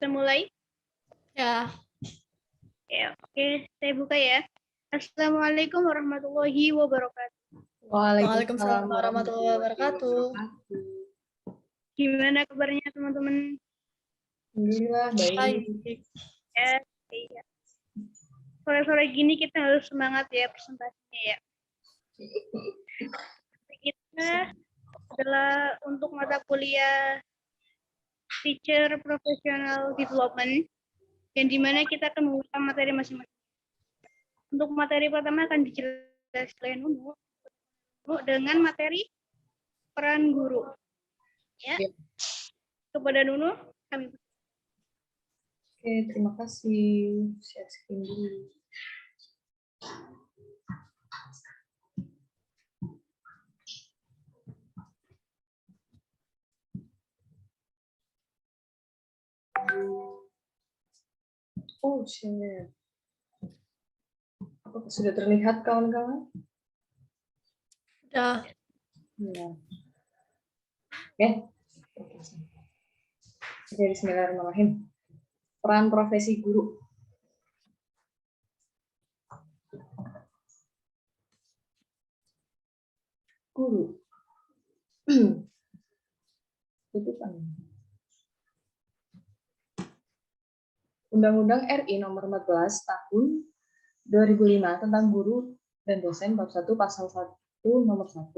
Kita mulai? Ya. Ya, oke, saya buka ya. Assalamualaikum warahmatullahi wabarakatuh. Waalaikumsalam warahmatullahi wabarakatuh. Gimana kabarnya teman-teman? Alhamdulillah baik. Ya, iya. Sore-sore gini kita harus semangat ya presentasinya ya. Kita adalah untuk mata kuliah Teacher Professional Development, yang dimana kita akan menggunakan materi masing-masing. Untuk materi pertama akan dijelaskan dulu dengan materi peran guru. Ya. Kepada Nunu, kami. Oke, terima kasih. Share screen dulu. Oh, share. Apakah sudah terlihat kawan-kawan? Sudah. Ya. Oke. Oke, bismillahirrahmanirrahim. Peran profesi guru. Guru. Tutupan. Undang-Undang RI Nomor 14 Tahun 2005 tentang guru dan dosen bab 1 pasal 1 nomor 1.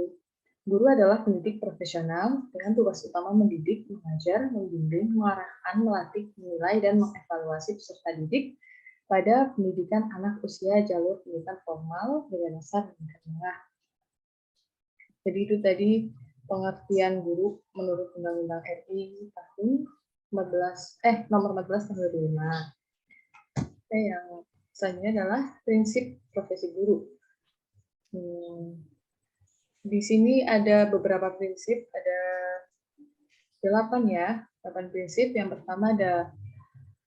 Guru adalah pendidik profesional dengan tugas utama mendidik, mengajar, membimbing, mengarahkan, melatih, menilai, dan mengevaluasi peserta didik pada pendidikan anak usia jalur pendidikan formal, beda dasar, dan menengah. Jadi itu tadi pengertian guru menurut Undang-Undang RI tahun nomor 14 tahun 2005. Oke, yang selanjutnya adalah prinsip profesi guru. Di sini ada beberapa prinsip, ada 8 ya, 8 prinsip. Yang pertama ada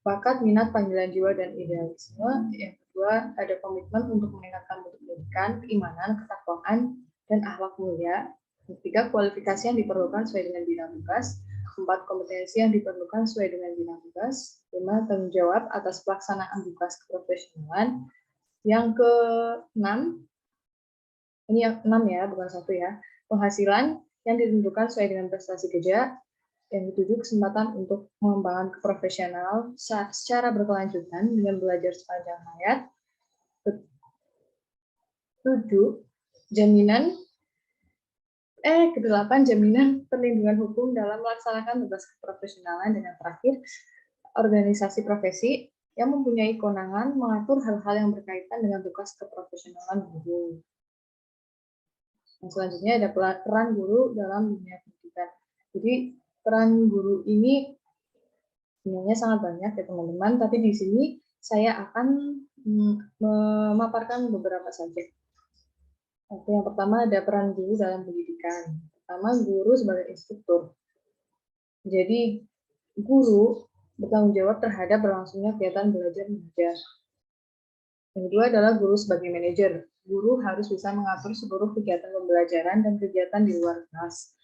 bakat, minat, panggilan jiwa, dan idealisme. Yang kedua ada komitmen untuk meningkatkan mutu pendidikan, keimanan, ketakwaan, dan akhlak mulia. Yang ketiga, kualifikasi yang diperlukan sesuai dengan bidang tugas. 4, kompetensi yang diperlukan sesuai dengan bidang tugas. 5, tanggung jawab atas pelaksanaan tugas keprofesionalan. Yang ke-6, ini yang 6 ya, bukan 1 ya. Penghasilan yang ditentukan sesuai dengan prestasi kerja. Yang ke-7, kesempatan untuk mengembangkan keprofesional secara berkelanjutan dengan belajar sepanjang hayat. Ke-7, ke-8, jaminan perlindungan hukum dalam melaksanakan tugas keprofesionalan. Dan yang terakhir, organisasi profesi yang mempunyai kewenangan mengatur hal-hal yang berkaitan dengan tugas keprofesionalan guru. Yang selanjutnya ada peran guru dalam dunia pendidikan. Jadi peran guru ini sebenarnya sangat banyak ya teman-teman, tapi di sini saya akan memaparkan beberapa saja. Oke, yang pertama ada peran guru dalam pendidikan. Pertama, guru sebagai instruktur. Jadi guru bertanggung jawab terhadap berlangsungnya kegiatan belajar mengajar. Yang kedua adalah guru sebagai manajer. Guru harus bisa mengatur seluruh kegiatan pembelajaran dan kegiatan di luar kelas.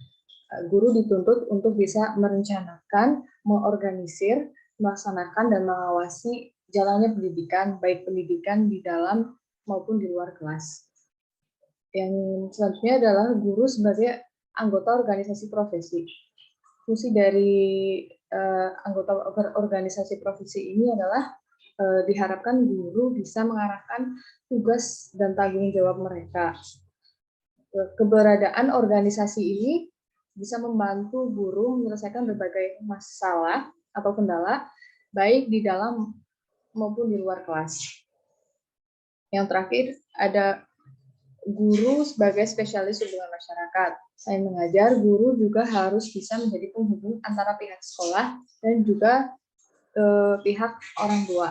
Guru dituntut untuk bisa merencanakan, mengorganisir, melaksanakan, dan mengawasi jalannya pendidikan, baik pendidikan di dalam maupun di luar kelas. Yang selanjutnya adalah guru sebagai anggota organisasi profesi. Fungsi dari anggota organisasi profesi ini adalah diharapkan guru bisa mengarahkan tugas dan tanggung jawab mereka. Keberadaan organisasi ini bisa membantu guru menyelesaikan berbagai masalah atau kendala, baik di dalam maupun di luar kelas. Yang terakhir, ada guru sebagai spesialis hubungan masyarakat. Selain mengajar, guru juga harus bisa menjadi penghubung antara pihak sekolah dan juga pihak orang tua.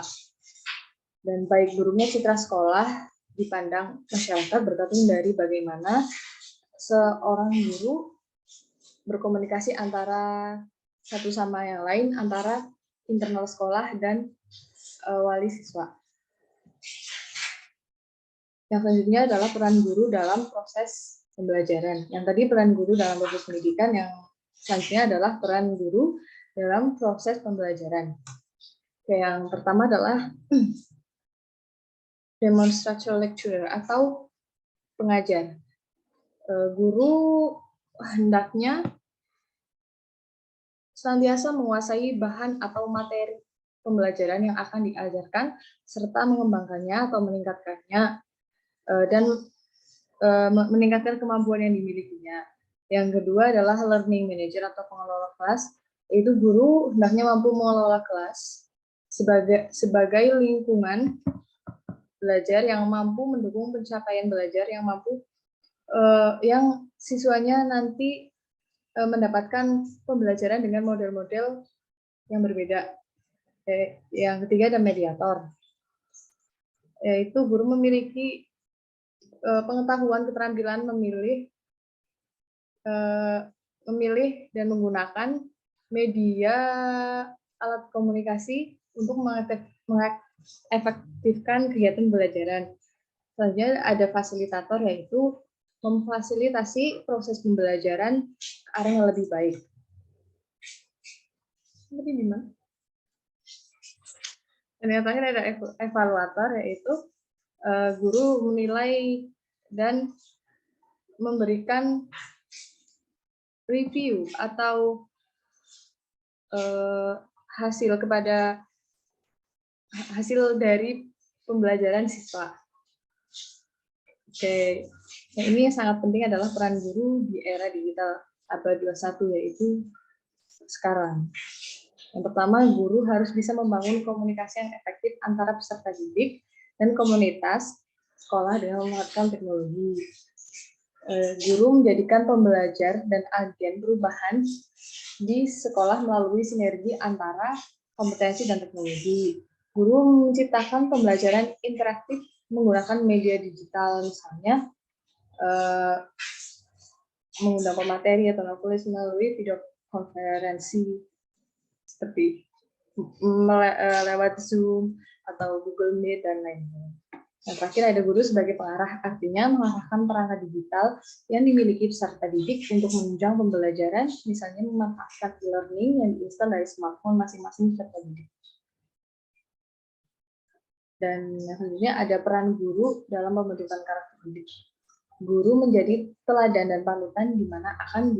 Dan baik buruknya citra sekolah dipandang masyarakat bergantung dari bagaimana seorang guru berkomunikasi antara satu sama yang lain, antara internal sekolah dan wali siswa. Yang selanjutnya adalah peran guru dalam proses pembelajaran. Yang tadi peran guru dalam proses pendidikan, yang selanjutnya adalah peran guru dalam proses pembelajaran. Oke, yang pertama adalah demonstration lecturer atau pengajar. Guru hendaknya senantiasa menguasai bahan atau materi pembelajaran yang akan diajarkan serta mengembangkannya atau meningkatkannya dan meningkatkan kemampuan yang dimilikinya. Yang kedua adalah learning manager atau pengelola kelas, yaitu guru hendaknya mampu mengelola kelas sebagai lingkungan belajar yang mampu mendukung pencapaian belajar yang siswanya nanti mendapatkan pembelajaran dengan model-model yang berbeda. Yang ketiga ada mediator, yaitu guru memiliki pengetahuan keterampilan memilih dan menggunakan media alat komunikasi untuk mengefektifkan kegiatan belajaran. Selanjutnya ada fasilitator, yaitu memfasilitasi proses pembelajaran ke arah yang lebih baik. Seperti gimana? Dan yang terakhir ada evaluator, yaitu guru menilai dan memberikan review atau hasil dari pembelajaran siswa. Oke, nah ini yang sangat penting adalah peran guru di era digital abad 21, yaitu sekarang. Yang pertama, guru harus bisa membangun komunikasi yang efektif antara peserta didik dan komunitas sekolah dengan memanfaatkan teknologi. Guru menjadikan pembelajar dan agen perubahan di sekolah melalui sinergi antara kompetensi dan teknologi. Guru menciptakan pembelajaran interaktif menggunakan media digital, misalnya mengundang pemateri atau penulis melalui video konferensi seperti lewat Zoom atau Google Meet dan lain-lain. Yang terakhir ada guru sebagai pengarah, artinya mengarahkan perangkat digital yang dimiliki peserta didik untuk menunjang pembelajaran, misalnya memanfaatkan e-learning yang diinstal dari smartphone masing-masing peserta didik. Dan selanjutnya ada peran guru dalam pembentukan karakter didik. Guru menjadi teladan dan panutan di mana akan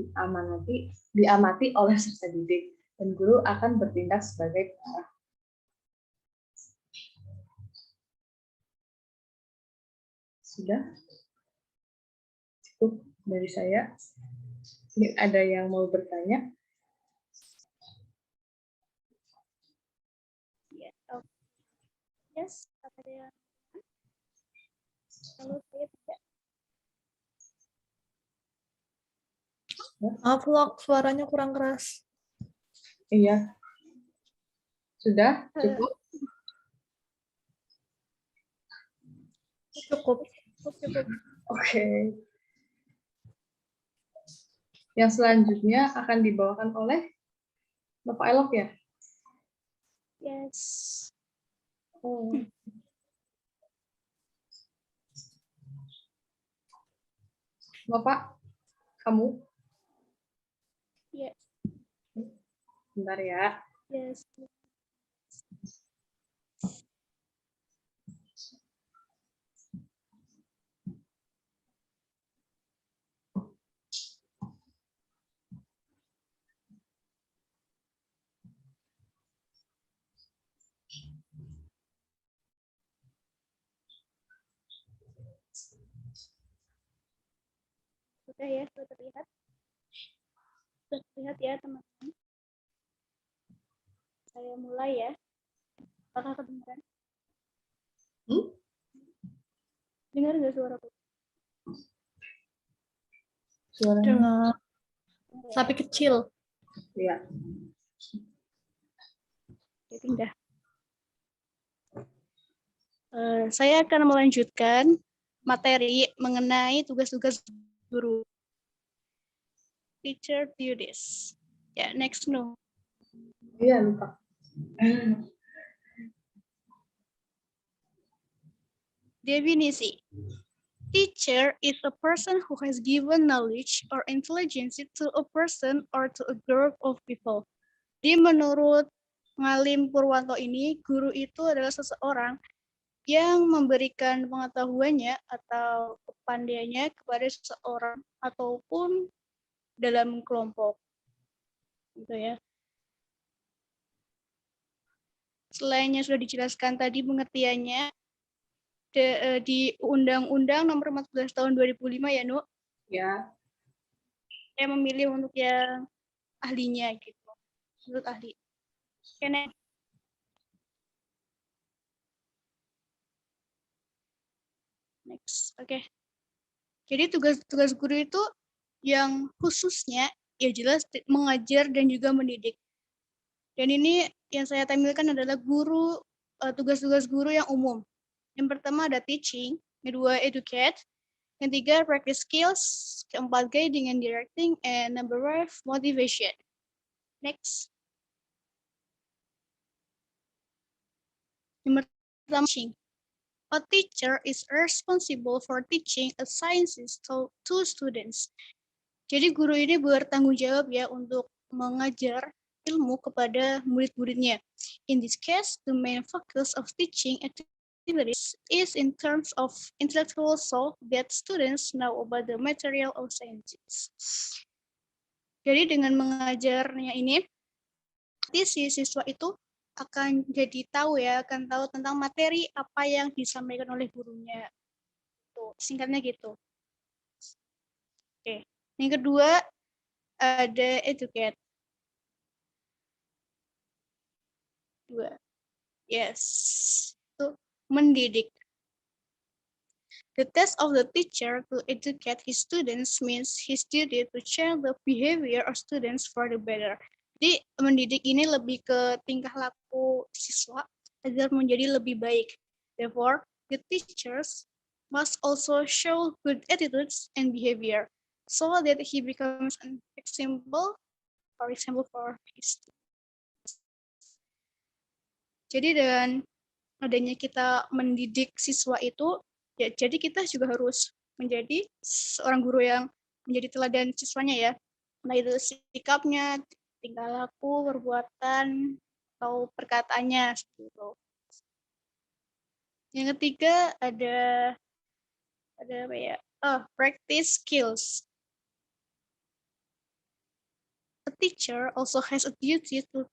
diamati oleh peserta didik, dan guru akan bertindak sebagai pengarah. Sudah cukup dari saya. Ini ada yang mau bertanya? Yes, ada yang kalau saya tidak. Maaf, Lok, suaranya kurang keras. Iya. Sudah cukup? Cukup. Oke. Yang selanjutnya akan dibawakan oleh Bapak Elok ya? Yes. Oh. Bapak, kamu? Yes. Bentar ya. Yes. Sudah ya, sudah terlihat. Sudah terlihat ya, teman-teman. Saya mulai ya. Apakah kedengaran? Dengar nggak suaraku? Suaranya. Dengar. Tapi kecil. Iya. Oke, pindah. Saya akan melanjutkan materi mengenai tugas-tugas guru. Teacher duties. Ya, next no. Iya, lupa. Definisi. Teacher is a person who has given knowledge or intelligence to a person or to a group of people. Jadi menurut Ngalim Purwanto ini, guru itu adalah seseorang yang memberikan pengetahuannya atau kepandaiannya kepada seseorang ataupun dalam kelompok. Gitu ya. Selain yang sudah dijelaskan tadi pengertiannya, di Undang-Undang Nomor 14 Tahun 2005 ya, Nu? Ya. Saya memilih untuk yang ahlinya gitu. Menurut ahli. Oke, next. Oke. Jadi tugas guru itu yang khususnya ya jelas mengajar dan juga mendidik. Dan ini yang saya tampilkan adalah tugas-tugas guru yang umum. Yang pertama ada teaching, kedua educate, yang tiga practice skills, keempat guiding and directing, and number 5 motivation. Next. Yang pertama, teaching. A teacher is responsible for teaching a sciences to students. Jadi guru ini bertanggung jawab ya untuk mengajar ilmu kepada murid-muridnya. In this case, the main focus of teaching activities is in terms of intellectual so that students know about the material of sciences. Jadi dengan mengajarnya ini, si siswa itu akan jadi akan tahu tentang materi apa yang disampaikan oleh gurunya. Tuh, singkatnya gitu. Oke. Yang kedua ada educate. Dua. Yes. Itu mendidik. The task of the teacher to educate his students means his duty to change the behavior of students for the better. Jadi mendidik ini lebih ke tingkah laku siswa agar menjadi lebih baik. Therefore, the teachers must also show good attitudes and behavior so that he becomes an example for his students. Jadi dengan adanya kita mendidik siswa itu, ya jadi kita juga harus menjadi seorang guru yang menjadi teladan siswanya ya. Nah itu sikapnya, tingkah laku, perbuatan, atau perkataannya gitu. Yang ketiga ada apa ya? Practice skills. A teacher also has a duty to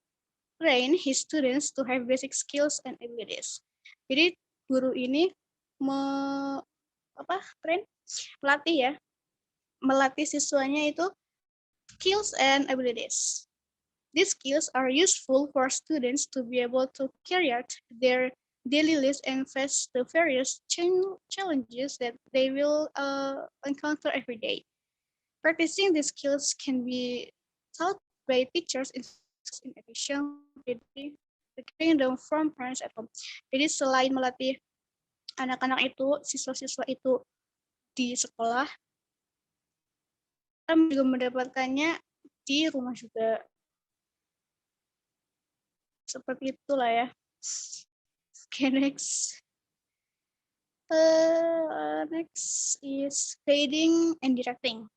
train his students to have basic skills and abilities. Jadi guru ini melatih siswanya itu skills and abilities. These skills are useful for students to be able to carry out their daily lives and face the various challenges that they will encounter every day. Practicing these skills can be taught by teachers in addition to getting them from parents at home. Jadi selain melatih anak-anak itu, siswa-siswa itu di sekolah, kita juga mendapatkannya di rumah juga. Seperti itulah ya. Okay, next. Next is guiding and directing.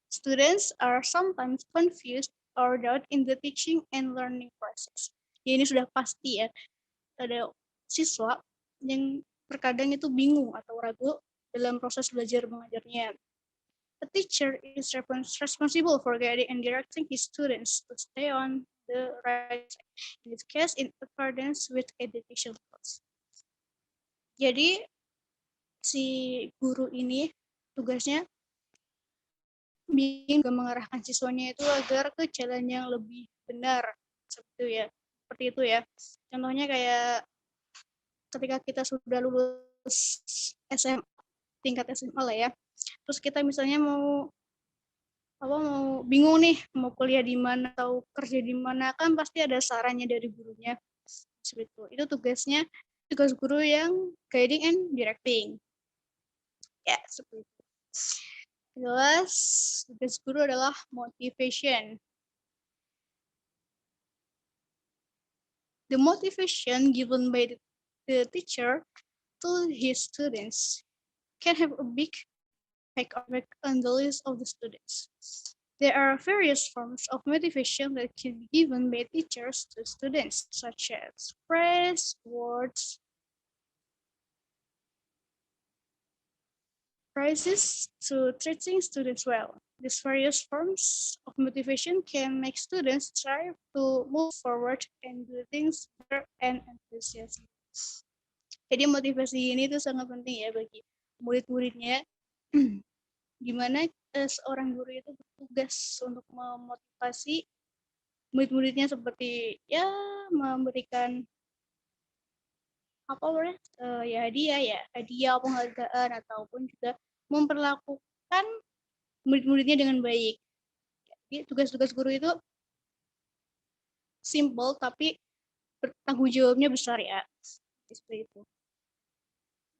Students are sometimes confused or doubt in the teaching and learning process. Ya, ini sudah pasti ya. Ada siswa yang terkadang itu bingung atau ragu dalam proses belajar mengajarnya. The teacher is responsible for guiding and directing his students to stay on the right side. In this case, in accordance with education laws. Jadi si guru ini tugasnya bikin mengarahkan siswanya itu agar ke jalan yang lebih benar, seperti itu ya. Contohnya kayak ketika kita sudah lulus SMA, tingkat SMA lah ya, terus kita misalnya mau bingung nih mau kuliah di mana atau kerja di mana, kan pasti ada sarannya dari gurunya. Seperti itu tugas guru yang guiding and directing. Ya, seperti itu. Jelas, tugas guru adalah motivation. The motivation given by the teacher to his students can have a big effect on the lives of the students. There are various forms of motivation that can be given by teachers to students, such as praise, words, prizes to treating students well. These various forms of motivation can make students strive to move forward and do things better and enthusiastic. Jadi motivasi ini tuh sangat penting ya bagi murid-muridnya. Gimana seorang guru itu bertugas untuk memotivasi murid-muridnya seperti ya memberikan ya hadiah penghargaan ataupun juga memperlakukan murid-muridnya dengan baik. Jadi tugas-tugas guru itu simple tapi tanggung jawabnya besar ya. Seperti itu.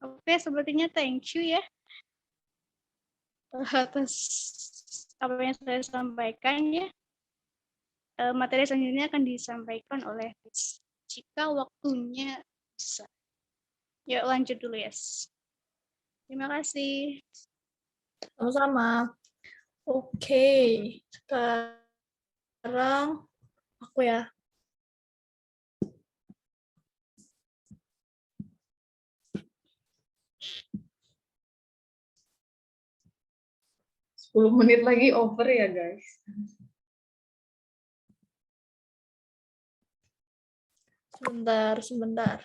Oke, sepertinya thank you ya atas apa yang saya sampaikan ya. Materi selanjutnya akan disampaikan oleh jika waktunya bisa. Yuk lanjut dulu ya. Terima kasih. Sama-sama. Oke, sekarang aku ya. Sepuluh menit lagi over ya guys. Sebentar.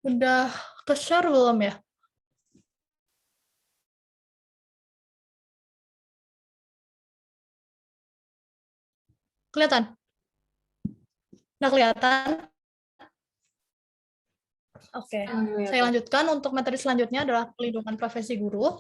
Udah ke-share belum ya? Kelihatan? Udah kelihatan? Oke, saya lanjutkan. Untuk materi selanjutnya adalah pelindungan profesi guru.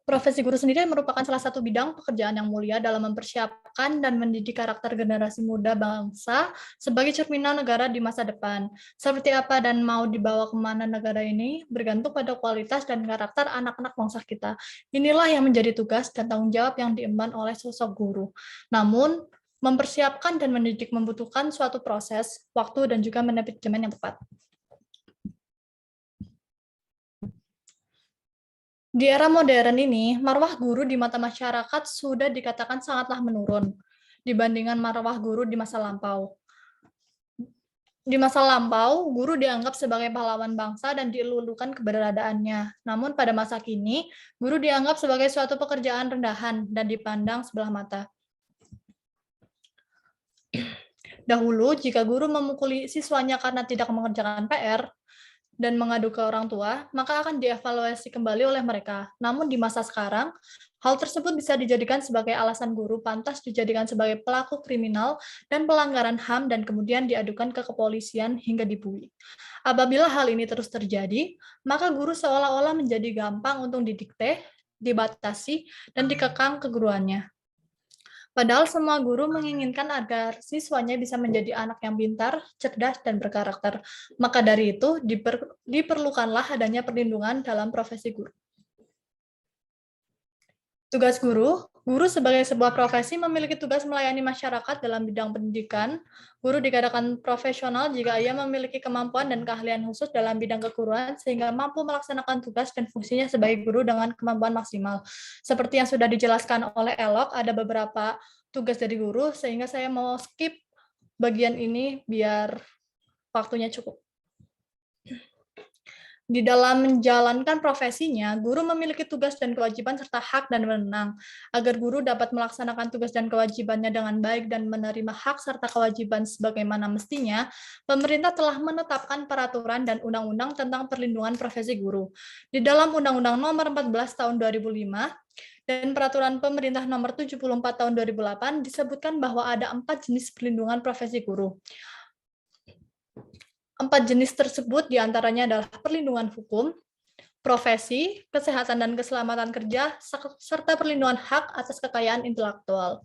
Profesi guru sendiri merupakan salah satu bidang pekerjaan yang mulia dalam mempersiapkan dan mendidik karakter generasi muda bangsa sebagai cerminan negara di masa depan. Seperti apa dan mau dibawa kemana negara ini bergantung pada kualitas dan karakter anak-anak bangsa kita. Inilah yang menjadi tugas dan tanggung jawab yang diemban oleh sosok guru. Namun, mempersiapkan dan mendidik membutuhkan suatu proses, waktu, dan juga manajemen yang tepat. Di era modern ini, marwah guru di mata masyarakat sudah dikatakan sangatlah menurun dibandingkan marwah guru di masa lampau. Di masa lampau, guru dianggap sebagai pahlawan bangsa dan dielulukan keberadaannya. Namun pada masa kini, guru dianggap sebagai suatu pekerjaan rendahan dan dipandang sebelah mata. Dahulu, jika guru memukuli siswanya karena tidak mengerjakan PR, dan mengadu ke orang tua, maka akan dievaluasi kembali oleh mereka. Namun di masa sekarang, hal tersebut bisa dijadikan sebagai alasan guru pantas dijadikan sebagai pelaku kriminal dan pelanggaran HAM dan kemudian diadukan ke kepolisian hingga dibully. Apabila hal ini terus terjadi, maka guru seolah-olah menjadi gampang untuk didikte, dibatasi, dan dikekang keguruannya. Padahal semua guru menginginkan agar siswanya bisa menjadi anak yang pintar, cerdas, dan berkarakter. Maka dari itu, diperlukanlah adanya perlindungan dalam profesi guru. Tugas guru, guru sebagai sebuah profesi memiliki tugas melayani masyarakat dalam bidang pendidikan. Guru dikatakan profesional jika ia memiliki kemampuan dan keahlian khusus dalam bidang keguruan sehingga mampu melaksanakan tugas dan fungsinya sebagai guru dengan kemampuan maksimal. Seperti yang sudah dijelaskan oleh Elok, ada beberapa tugas dari guru sehingga saya mau skip bagian ini biar waktunya cukup. Di dalam menjalankan profesinya, guru memiliki tugas dan kewajiban serta hak dan wewenang. Agar guru dapat melaksanakan tugas dan kewajibannya dengan baik dan menerima hak serta kewajiban sebagaimana mestinya, pemerintah telah menetapkan peraturan dan undang-undang tentang perlindungan profesi guru. Di dalam Undang-Undang Nomor 14 Tahun 2005 dan Peraturan Pemerintah Nomor 74 Tahun 2008 disebutkan bahwa ada 4 jenis perlindungan profesi guru. 4 jenis tersebut diantaranya adalah perlindungan hukum, profesi, kesehatan dan keselamatan kerja, serta perlindungan hak atas kekayaan intelektual.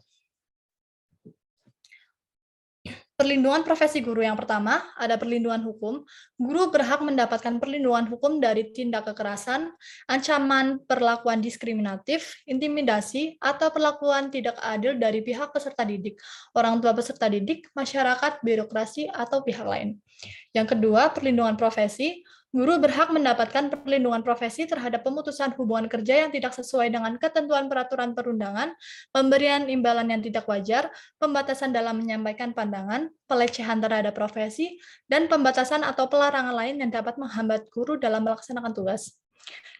Perlindungan profesi guru yang pertama, ada perlindungan hukum. Guru berhak mendapatkan perlindungan hukum dari tindak kekerasan, ancaman perlakuan diskriminatif, intimidasi, atau perlakuan tidak adil dari pihak peserta didik, orang tua peserta didik, masyarakat, birokrasi, atau pihak lain. Yang kedua, perlindungan profesi. Guru berhak mendapatkan perlindungan profesi terhadap pemutusan hubungan kerja yang tidak sesuai dengan ketentuan peraturan perundangan, pemberian imbalan yang tidak wajar, pembatasan dalam menyampaikan pandangan, pelecehan terhadap profesi, dan pembatasan atau pelarangan lain yang dapat menghambat guru dalam melaksanakan tugas.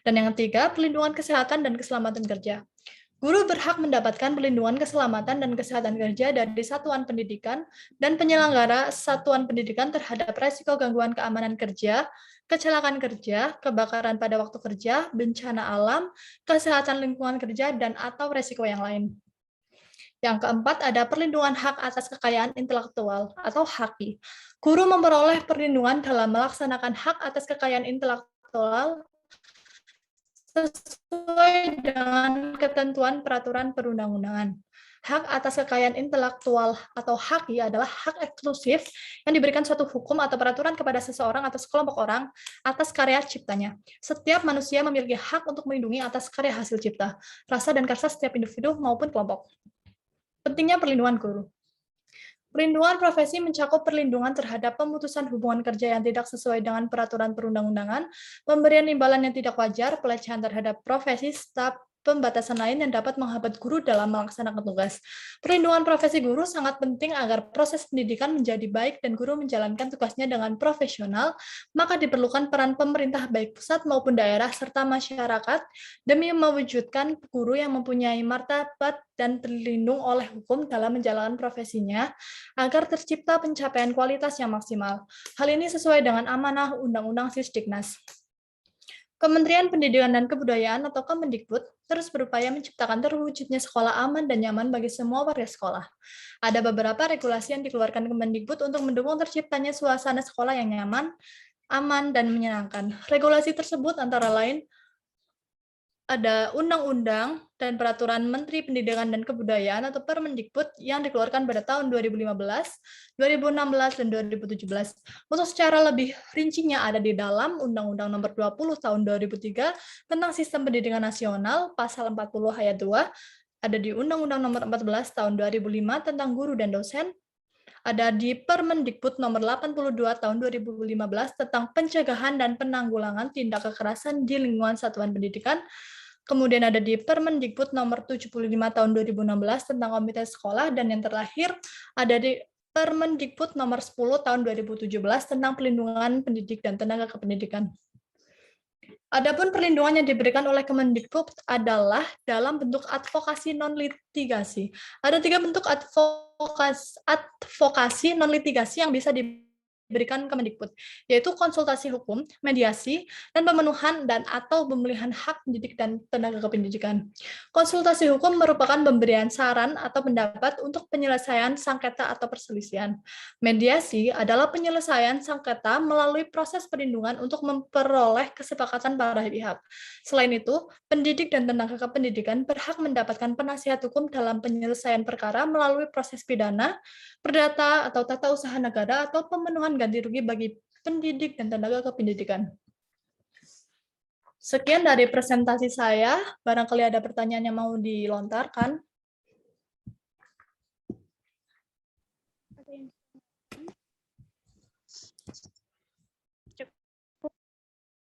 Dan yang ketiga, perlindungan kesehatan dan keselamatan kerja. Guru berhak mendapatkan perlindungan keselamatan dan kesehatan kerja dari satuan pendidikan dan penyelenggara satuan pendidikan terhadap risiko gangguan keamanan kerja, kecelakaan kerja, kebakaran pada waktu kerja, bencana alam, kesehatan lingkungan kerja, dan atau risiko yang lain. Yang keempat, ada perlindungan hak atas kekayaan intelektual atau HAKI. Guru memperoleh perlindungan dalam melaksanakan hak atas kekayaan intelektual sesuai dengan ketentuan peraturan perundang-undangan. Hak atas kekayaan intelektual atau HAKI adalah hak eksklusif yang diberikan suatu hukum atau peraturan kepada seseorang atau sekelompok orang atas karya ciptanya. Setiap manusia memiliki hak untuk melindungi atas karya hasil cipta, rasa dan karsa setiap individu maupun kelompok. Pentingnya perlindungan guru. Perlindungan profesi mencakup perlindungan terhadap pemutusan hubungan kerja yang tidak sesuai dengan peraturan perundang-undangan, pemberian imbalan yang tidak wajar, pelecehan terhadap profesi, staf, pembatasan lain yang dapat menghambat guru dalam melaksanakan tugas. Perlindungan profesi guru sangat penting agar proses pendidikan menjadi baik dan guru menjalankan tugasnya dengan profesional, maka diperlukan peran pemerintah baik pusat maupun daerah serta masyarakat demi mewujudkan guru yang mempunyai martabat dan terlindung oleh hukum dalam menjalankan profesinya agar tercipta pencapaian kualitas yang maksimal. Hal ini sesuai dengan amanah Undang-Undang Sisdiknas. Kementerian Pendidikan dan Kebudayaan atau Kemendikbud terus berupaya menciptakan terwujudnya sekolah aman dan nyaman bagi semua warga sekolah. Ada beberapa regulasi yang dikeluarkan Kemendikbud untuk mendukung terciptanya suasana sekolah yang nyaman, aman, dan menyenangkan. Regulasi tersebut antara lain ada Undang-Undang dan Peraturan Menteri Pendidikan dan Kebudayaan atau Permendikbud yang dikeluarkan pada tahun 2015, 2016, dan 2017. Untuk secara lebih rincinya ada di dalam Undang-Undang Nomor 20 Tahun 2003 tentang Sistem Pendidikan Nasional, Pasal 40 Ayat 2, ada di Undang-Undang Nomor 14 Tahun 2005 tentang Guru dan Dosen, ada di Permendikbud Nomor 82 Tahun 2015 tentang pencegahan dan penanggulangan tindak kekerasan di lingkungan satuan pendidikan. Kemudian ada di Permendikbud Nomor 75 Tahun 2016 tentang Komite Sekolah, dan yang terakhir ada di Permendikbud Nomor 10 Tahun 2017 tentang pelindungan pendidik dan tenaga kependidikan. Adapun perlindungan yang diberikan oleh Kemendikbud adalah dalam bentuk advokasi non-litigasi. Ada 3 bentuk advokasi non-litigasi yang bisa diberikan Kemendikbud, yaitu konsultasi hukum, mediasi, dan pemenuhan dan atau pemulihan hak pendidik dan tenaga kependidikan. Konsultasi hukum merupakan pemberian saran atau pendapat untuk penyelesaian sengketa atau perselisihan. Mediasi adalah penyelesaian sengketa melalui proses perlindungan untuk memperoleh kesepakatan para pihak. Selain itu, pendidik dan tenaga kependidikan berhak mendapatkan penasihat hukum dalam penyelesaian perkara melalui proses pidana, perdata atau tata usaha negara, atau pemenuhan ganti rugi bagi pendidik dan tenaga kependidikan. Sekian dari presentasi saya. Barangkali ada pertanyaan yang mau dilontarkan.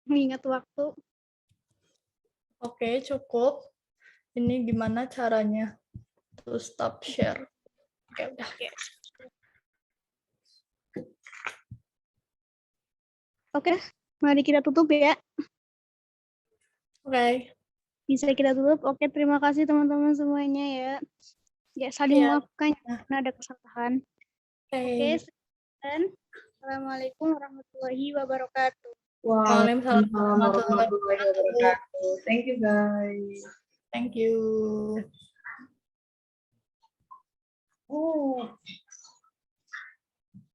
Mengingat waktu. Oke, cukup. Ini gimana caranya? To stop share. Oke, udah. Oke, mari kita tutup ya. Oke. Bisa kita tutup. Oke, terima kasih teman-teman semuanya ya. Ya, saling memaafkan karena ada kesalahan. Oke, sekian. Assalamualaikum warahmatullahi wabarakatuh. Waalaikumsalam warahmatullahi wabarakatuh. Thank you guys. Thank you. Oh.